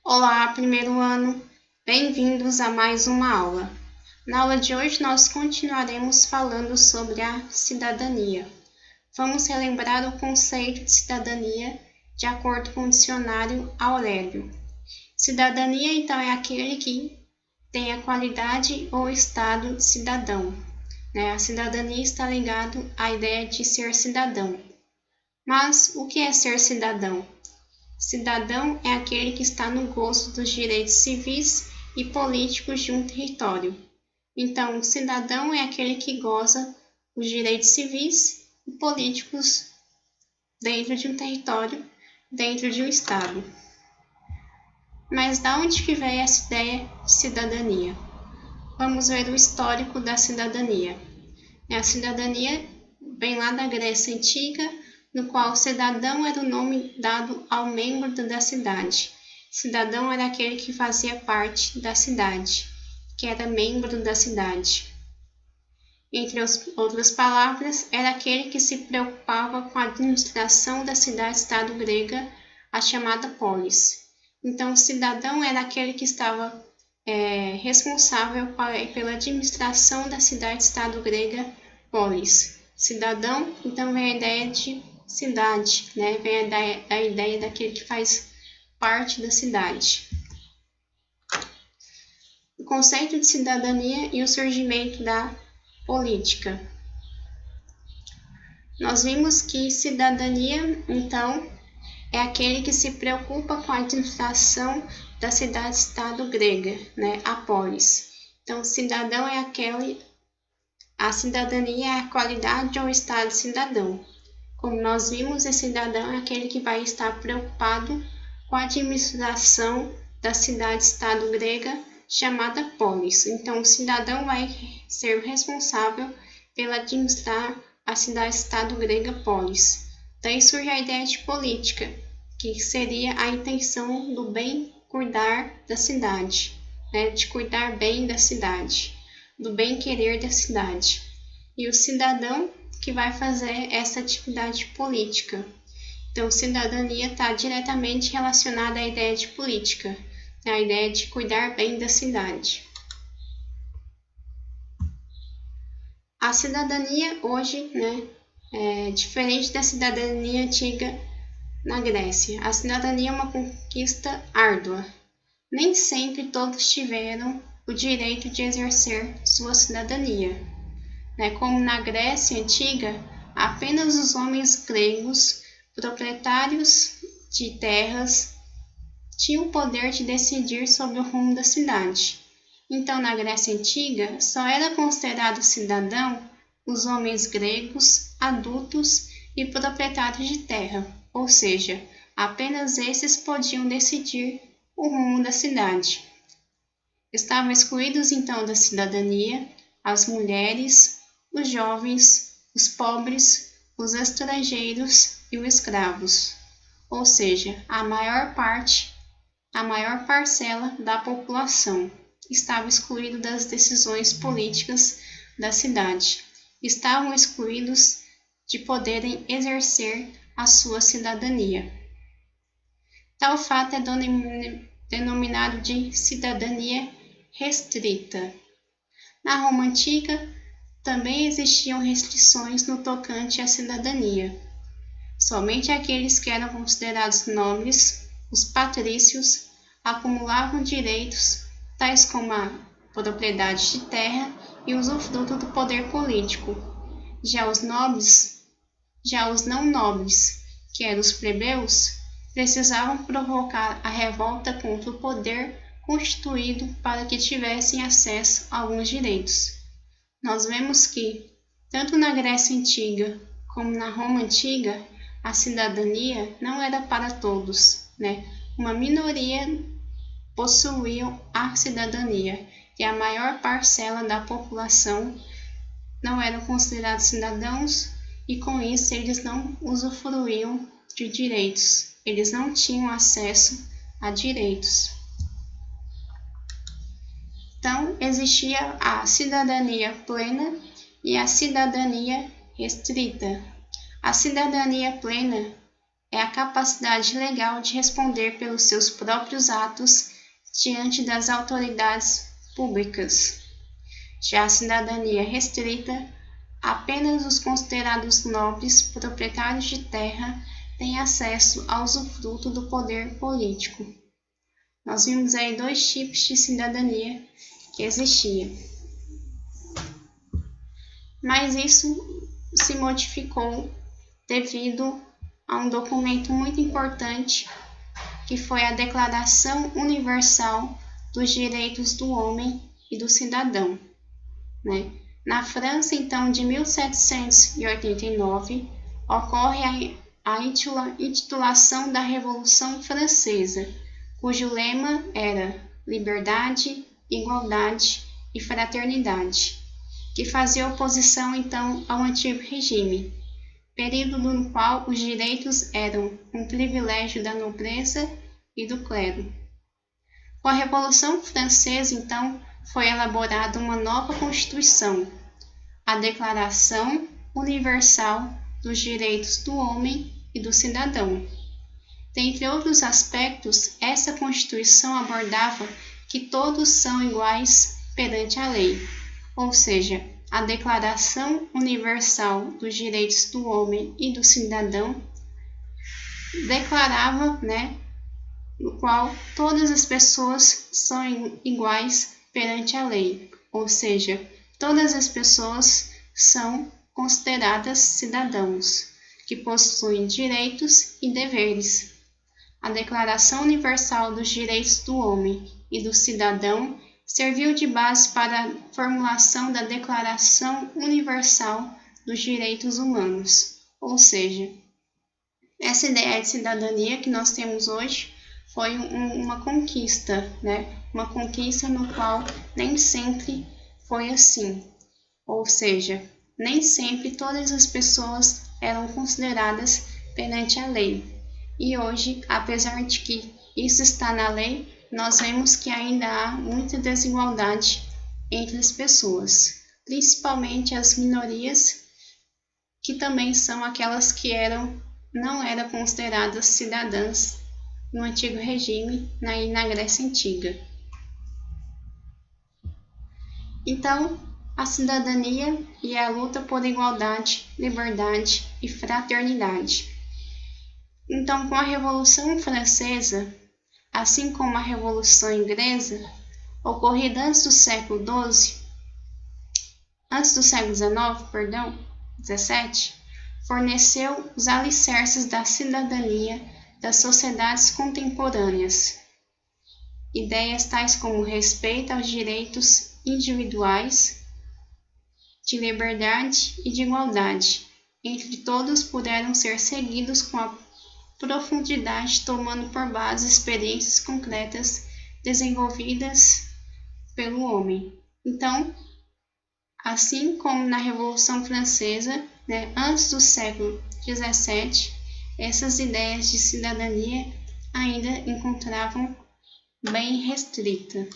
Olá, primeiro ano! Bem-vindos a mais uma aula. Na aula de hoje, nós continuaremos falando sobre a cidadania. Vamos relembrar o conceito de cidadania de acordo com o dicionário Aurélio. Cidadania, então, é aquele que tem a qualidade ou estado de cidadão. A cidadania está ligada à ideia de ser cidadão. Mas o que é ser cidadão? Cidadão é aquele que está no gozo dos direitos civis e políticos de um território. Então, cidadão é aquele que goza os direitos civis e políticos dentro de um território, dentro de um estado. Mas de onde que veio essa ideia de cidadania? Vamos ver o histórico da cidadania. A cidadania vem lá da Grécia Antiga, no qual cidadão era o nome dado ao membro da cidade. Cidadão era aquele que fazia parte da cidade, que era membro da cidade. Entre outras palavras, era aquele que se preocupava com a administração da cidade-estado grega, a chamada polis. Então, o cidadão era aquele que estava responsável pela administração da cidade-estado grega, polis. Cidadão, então, vem a ideia de cidade, vem a ideia daquele que faz parte da cidade. O conceito de cidadania e o surgimento da política. Nós vimos que cidadania, então, é aquele que se preocupa com a administração da cidade-estado grega, a polis. Então, cidadão é a cidadania é a qualidade ou estado de cidadão. Como nós vimos, esse cidadão é aquele que vai estar preocupado com a administração da cidade-estado grega, chamada polis. Então, o cidadão vai ser responsável pela administrar a cidade-estado grega polis. Daí surge a ideia de política, que seria a intenção do bem cuidar da cidade, de cuidar bem da cidade, do bem querer da cidade. E o cidadão que vai fazer essa atividade política. Então, cidadania está diretamente relacionada à ideia de política, a ideia de cuidar bem da cidade. A cidadania hoje, é diferente da cidadania antiga na Grécia. A cidadania é uma conquista árdua. Nem sempre todos tiveram o direito de exercer sua cidadania. Como na Grécia Antiga, apenas os homens gregos, proprietários de terras, tinham o poder de decidir sobre o rumo da cidade. Então, na Grécia Antiga, só era considerado cidadão os homens gregos, adultos e proprietários de terra, ou seja, apenas esses podiam decidir o rumo da cidade. Estavam excluídos então da cidadania as mulheres, os jovens, os pobres, os estrangeiros e os escravos, ou seja, a maior parcela da população estava excluído das decisões políticas da cidade. Estavam excluídos de poderem exercer a sua cidadania. Tal fato é denominado de cidadania restrita. Na Roma Antiga, também existiam restrições no tocante à cidadania. Somente aqueles que eram considerados nobres, os patrícios, acumulavam direitos tais como a propriedade de terra e usufruto do poder político. Já os não nobres, que eram os plebeus, precisavam provocar a revolta contra o poder constituído para que tivessem acesso a alguns direitos. Nós vemos que, tanto na Grécia Antiga como na Roma Antiga, a cidadania não era para todos, Uma minoria possuía a cidadania e a maior parcela da população não eram considerados cidadãos e com isso eles não usufruíam de direitos, eles não tinham acesso a direitos. Então, existia a cidadania plena e a cidadania restrita. A cidadania plena é a capacidade legal de responder pelos seus próprios atos diante das autoridades públicas. Já a cidadania restrita, apenas os considerados nobres proprietários de terra têm acesso ao usufruto do poder político. Nós vimos aí 2 tipos de cidadania que existia. Mas isso se modificou devido a um documento muito importante que foi a Declaração Universal dos Direitos do Homem e do Cidadão. Na França, então, de 1789, ocorre a intitulação da Revolução Francesa, cujo lema era liberdade, igualdade e fraternidade, que fazia oposição, então, ao antigo regime, período no qual os direitos eram um privilégio da nobreza e do clero. Com a Revolução Francesa, então, foi elaborada uma nova Constituição, a Declaração Universal dos Direitos do Homem e do Cidadão. Dentre outros aspectos, essa Constituição abordava que todos são iguais perante a lei, ou seja, a Declaração Universal dos Direitos do Homem e do Cidadão declarava, no qual todas as pessoas são iguais perante a lei, ou seja, todas as pessoas são consideradas cidadãos, que possuem direitos e deveres. A Declaração Universal dos Direitos do Homem e do Cidadão serviu de base para a formulação da Declaração Universal dos Direitos Humanos, ou seja, essa ideia de cidadania que nós temos hoje foi uma conquista, uma conquista no qual nem sempre foi assim, ou seja, nem sempre todas as pessoas eram consideradas perante a lei. E hoje, apesar de que isso está na lei, nós vemos que ainda há muita desigualdade entre as pessoas, principalmente as minorias, que também são aquelas que não eram consideradas cidadãs no antigo regime e na Grécia Antiga. Então, a cidadania e a luta por igualdade, liberdade e fraternidade. Então, com a Revolução Francesa, assim como a Revolução Inglesa, ocorrida antes do século XIX, forneceu os alicerces da cidadania das sociedades contemporâneas. Ideias tais como respeito aos direitos individuais, de liberdade e de igualdade entre todos puderam ser seguidos com a profundidade, tomando por base experiências concretas desenvolvidas pelo homem. Então, assim como na Revolução Francesa, antes do século XVII, essas ideias de cidadania ainda encontravam bem restrita.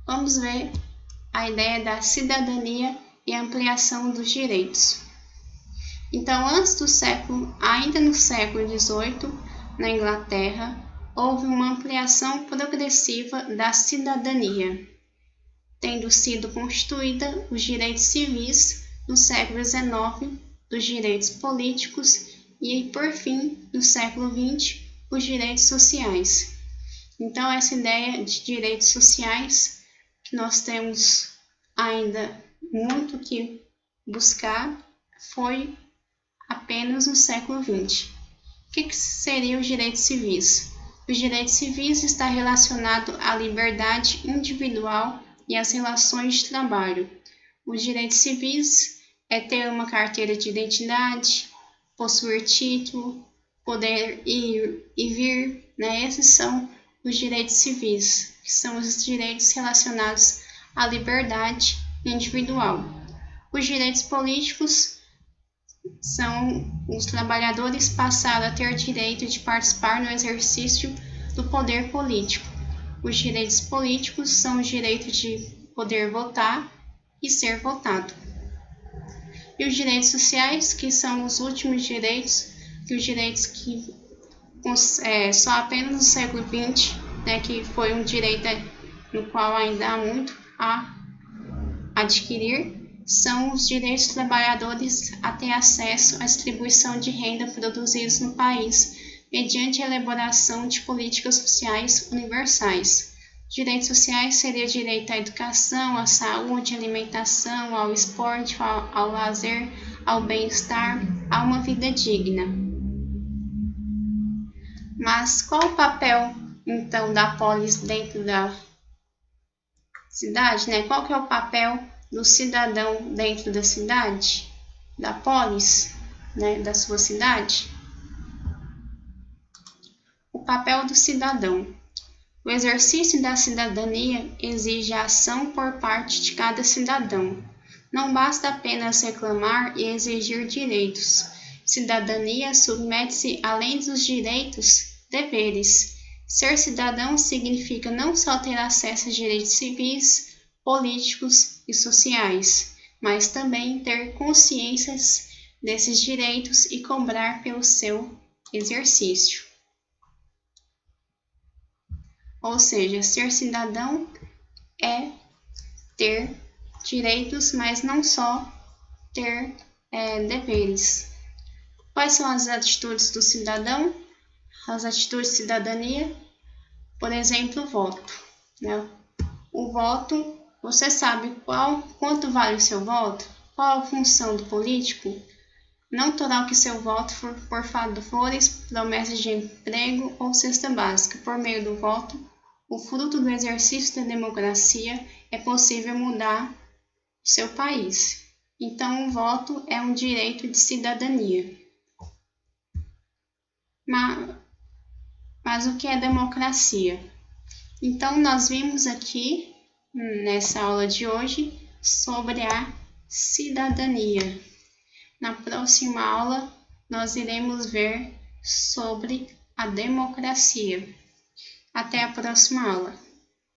Vamos ver a ideia da cidadania e ampliação dos direitos. Então, ainda no século XVIII, na Inglaterra, houve uma ampliação progressiva da cidadania, tendo sido constituída os direitos civis no século XIX, os direitos políticos e, por fim, no século XX, os direitos sociais. Então, essa ideia de direitos sociais, que nós temos ainda muito que buscar, foi apenas no século XX. O que seriam os direitos civis? Os direitos civis está relacionado à liberdade individual e às relações de trabalho. Os direitos civis é ter uma carteira de identidade, possuir título, poder ir e vir, Esses são os direitos civis, que são os direitos relacionados à liberdade individual. Os direitos políticos são os trabalhadores passaram a ter direito de participar no exercício do poder político. Os direitos políticos são o direito de poder votar e ser votado. E os direitos sociais, que são os últimos direitos, que os direitos que só apenas no século XX, né, que foi um direito no qual ainda há muito a adquirir, são os direitos dos trabalhadores a ter acesso à distribuição de renda produzidos no país, mediante a elaboração de políticas sociais universais. Direitos sociais seria direito à educação, à saúde, à alimentação, ao esporte, ao lazer, ao bem-estar, a uma vida digna. Mas qual o papel, então, da polis dentro da cidade, né? Qual que é o papel do cidadão dentro da cidade, da polis, né, da sua cidade? O papel do cidadão. O exercício da cidadania exige a ação por parte de cada cidadão. Não basta apenas reclamar e exigir direitos. Cidadania submete-se, além dos direitos, deveres. Ser cidadão significa não só ter acesso a direitos civis, políticos e sociais, mas também ter consciências desses direitos e cobrar pelo seu exercício. Ou seja, ser cidadão é ter direitos, mas não só ter deveres. Quais são as atitudes do cidadão? As atitudes de cidadania, por exemplo, o voto, né? O voto, você sabe quanto vale o seu voto? Qual a função do político? Não tolerar que seu voto for por favores, promessas de emprego ou cesta básica. Por meio do voto, o fruto do exercício da democracia, é possível mudar o seu país. Então, o voto é um direito de cidadania. Mas o que é democracia? Então, nós vimos aqui, nessa aula de hoje, sobre a cidadania. Na próxima aula, nós iremos ver sobre a democracia. Até a próxima aula.